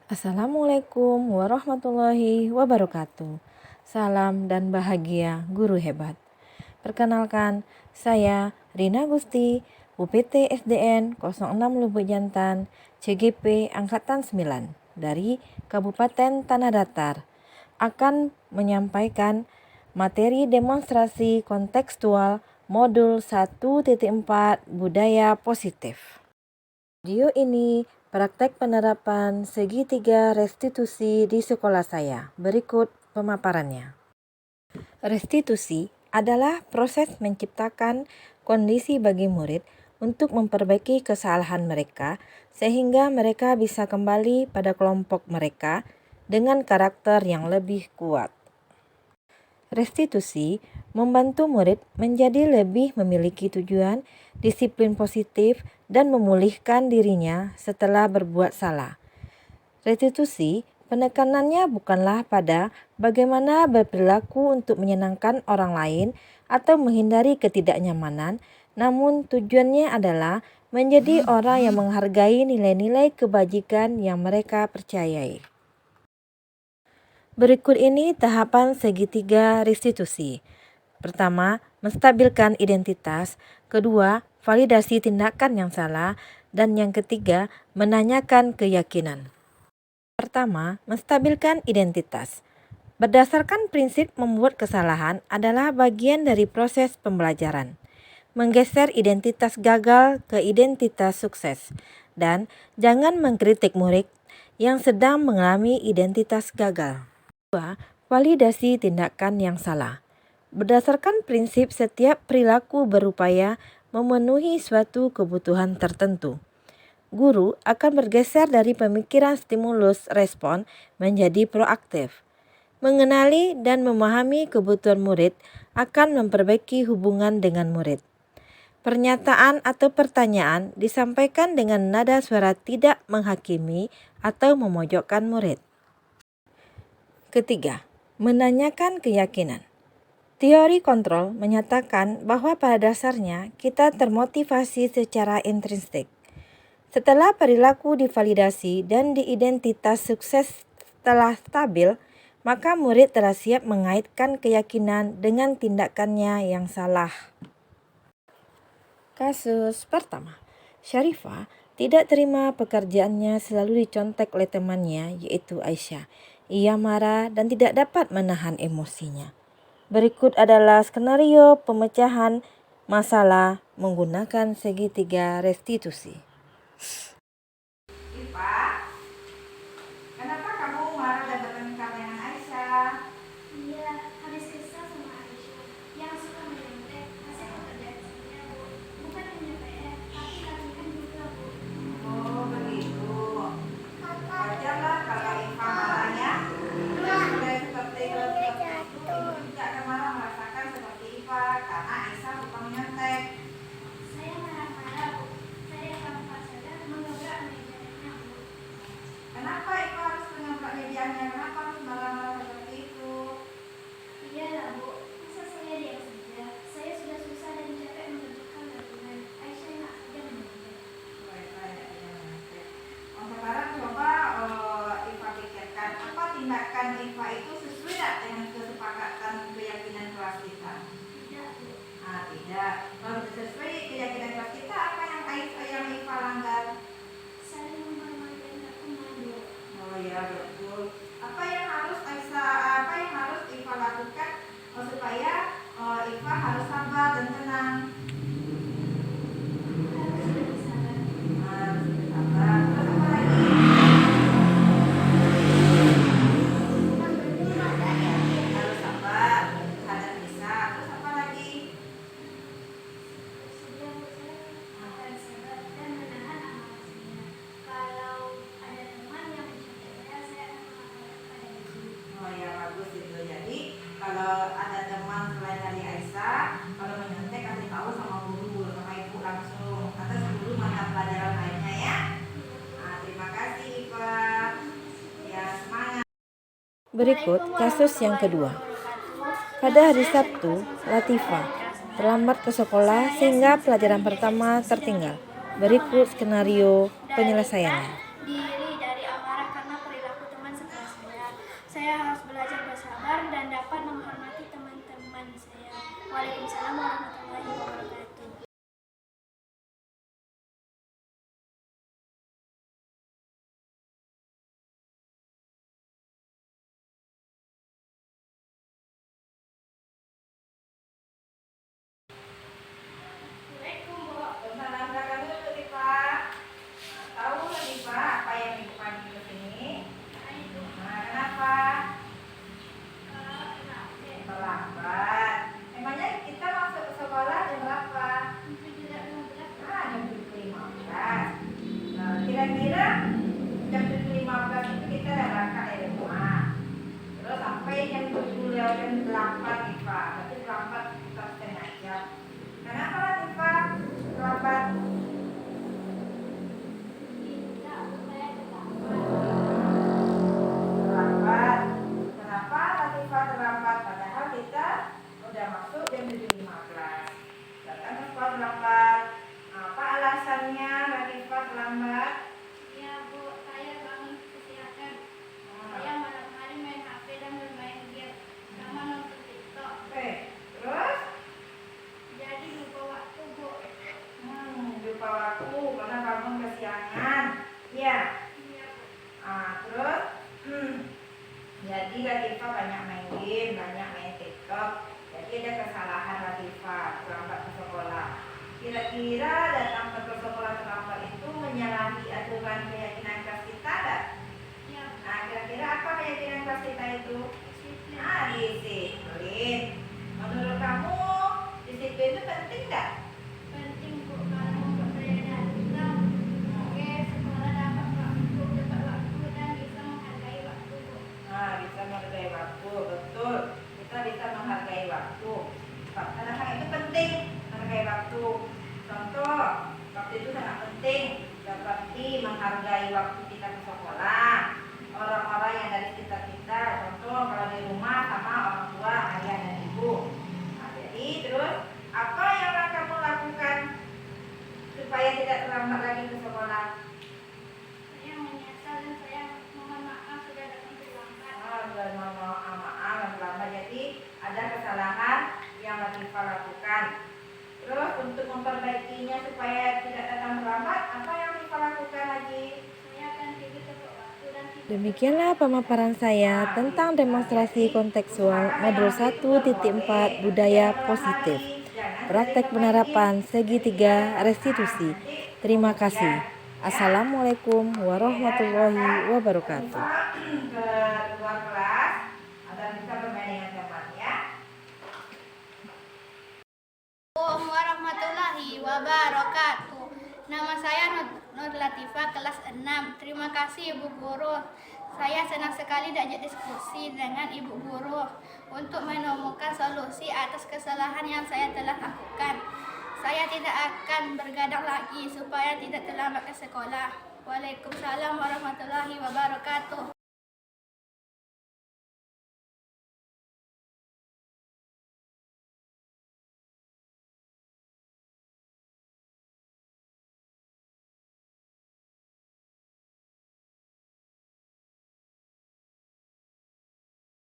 Assalamualaikum warahmatullahi wabarakatuh. Salam dan bahagia guru hebat. Perkenalkan, saya Rina Gusti, UPT SDN 06 Lubuk Jantan, CGP Angkatan 9 dari Kabupaten Tanah Datar akan menyampaikan materi demonstrasi kontekstual modul 1.4 Budaya Positif. Video ini praktek penerapan segitiga restitusi di sekolah saya. Berikut pemaparannya. Restitusi adalah proses menciptakan kondisi bagi murid untuk memperbaiki kesalahan mereka sehingga mereka bisa kembali pada kelompok mereka dengan karakter yang lebih kuat. Restitusi membantu murid menjadi lebih memiliki tujuan, disiplin positif, dan memulihkan dirinya setelah berbuat salah. Restitusi penekanannya bukanlah pada bagaimana berperilaku untuk menyenangkan orang lain atau menghindari ketidaknyamanan, namun tujuannya adalah menjadi orang yang menghargai nilai-nilai kebajikan yang mereka percayai. Berikut ini tahapan segitiga restitusi. Pertama, menstabilkan identitas. Kedua, validasi tindakan yang salah. Dan yang ketiga, menanyakan keyakinan. Pertama, menstabilkan identitas. Berdasarkan prinsip membuat kesalahan adalah bagian dari proses pembelajaran. Menggeser identitas gagal ke identitas sukses. Dan jangan mengkritik murid yang sedang mengalami identitas gagal. Kedua, validasi tindakan yang salah. Berdasarkan prinsip setiap perilaku berupaya memenuhi suatu kebutuhan tertentu. Guru akan bergeser dari pemikiran stimulus respon menjadi proaktif. Mengenali dan memahami kebutuhan murid akan memperbaiki hubungan dengan murid. Pernyataan atau pertanyaan disampaikan dengan nada suara tidak menghakimi atau memojokkan murid. Ketiga, menanyakan keyakinan. Teori kontrol menyatakan bahwa pada dasarnya kita termotivasi secara intrinsik. Setelah perilaku divalidasi dan diidentitas sukses telah stabil, maka murid telah siap mengaitkan keyakinan dengan tindakannya yang salah. Kasus pertama, Syarifah tidak terima pekerjaannya selalu dicontek oleh temannya yaitu Aisyah. Ia marah dan tidak dapat menahan emosinya. Berikut adalah skenario pemecahan masalah menggunakan segitiga restitusi. Iva, kenapa kamu marah dan bertengkar dengan Aisyah? Iya, habis kesal sama Aisyah yang suka menyontek hasil pekerjaan saya, Bu. Bukan hanya PR, tapi latihan juga, Bu. Oh begitu. Wajarlah kalau Iva marahnya. Sudah seperti itu juga akan marah merasakan seperti Iva karena Aisyah suka menyontek. Saya marah-marah, Bu. Saya tanpa sadar menabrak mejanya, Bu. Kenapa Iva harus menabrak mejanya? Kenapa harus marah-marah seperti itu? Iya lah, Bu. Masa saya diam saja? Saya sudah susah dan capek mengerjakan gabungan. Aisyah enak saja menyontek. Sekarang coba Iva pikirkan apa tindakan Iva itu sesuai tidak dengan kesepakatan keyakinan kelas kita? Tidak, Bu. Tidak. Kalau sesuai keyakinan kelas kita, apa yang Iva langgar? Saling menghormati antar teman, Bu. Oh ya betul. Apa yang harus Iva lakukan supaya Iva harus sabar dan tenang? Harus lebih sabar. Harus sabar. Terus apa lagi? Harus sabar, sadar bisa. Terus apa lagi? Bersedia, Bu. Saya akan sabar dan menahan amarah saya. Kalau ada teman yang mencontek saya akan melaporkan pada guru. Oh ya bagus itu. Jadi kalau ada teman selain dari Aisyah, kalau menyontek kasih tahu sama guru, sama ibu langsung atau guru mata pelajaran lainnya ya. Terima kasih Iva. Ya semangat. Berikut kasus yang kedua. Pada hari Sabtu, Latifah terlambat ke sekolah sehingga pelajaran pertama tertinggal. Berikut skenario penyelesaiannya. Diri dari amarah karena perilaku saya harus belajar bersabar dan dapat menghormati teman-teman saya. Waalaikumsalam warahmatullahi wabarakatuh. Assalamualaikum, Bu. Salam kakak dulu Tifa. Tahu nggak Tifa apa yang Ibu panggil ke sini? Nah, kenapa? Terlambat. Emangnya kita masuk ke sekolah jam berapa? Nah, jam 7.15. Nah, kira-kira jam 7.15 itu kita udah berangkat dari rumah. Terus sampai jam 7 lewat jam 8 Tifa. Berarti terlambat sekitar setengah jam. Kenapa Tifa terlambat? Terlambat. Kenapa Latifah terlambat? Padahal kita udah masuk jam 7.15. Datang ke sekolah terlambat. Apa alasannya Latifah terlambat? Ya, Bu, saya bangun kesiangan. Saya malam hari main HP dan bermain game sama nonton TikTok. Oke, terus? Jadi lupa waktu, Bu. Lupa waktu karena bangun kesiangan. Iya. Iya, Bu. Terus? Jadi Latifah banyak main game, banyak main TikTok. Jadi ada kesalahan Latifah terlambat ke sekolah. Kira-kira datang ke sekolah terlambat itu menyalahi aturan keyakinan kelas kita enggak? Iya, Bu. Nah, kira-kira apa keyakinan kelas kita itu? Disiplin. Disiplin. Menurut kamu disiplin itu penting enggak? Penting, Bu, kalau untuk saya dan kita oke sekolah dapat waktu, tepat waktu dan bisa menghargai waktu, Bu. Nah, bisa menghargai waktu, betul. Kita bisa menghargai waktu. Karena hal itu penting, menghargai waktu. Contoh, waktu itu sangat penting seperti menghargai waktu kita ke sekolah. Orang-orang yang dari sekitar kita, contoh kalau di rumah sama orang tua, ayah dan ibu. Nah, jadi terus apa yang akan kamu lakukan supaya tidak terlambat lagi ke sekolah? Saya menyesal dan saya mohon maaf sudah datang terlambat. Dan maaf yang terlambat. Jadi ada kesalahan yang Latifah lakukan. Terus untuk memperbaikinya supaya tidak datang terlambat, apa yang Latifah lakukan lagi? Saya akan tidur tepat waktu dan tidak. Demikianlah pemaparan saya tentang demonstrasi kontekstual modul 1.4 budaya positif. Praktek penerapan segitiga restitusi. Terima kasih. Assalamualaikum warahmatullahi wabarakatuh. Ke luar kelas agar bisa bermain dengan teman ya. Assalamualaikum warahmatullahi wabarakatuh. Nama saya Nur Latifah kelas 6. Terima kasih Ibu Guru. Saya senang sekali diajak diskusi dengan Ibu Guru untuk menemukan solusi atas kesalahan yang saya telah lakukan. Saya tidak akan bergadang lagi supaya tidak terlambat ke sekolah. Waalaikumsalam warahmatullahi wabarakatuh.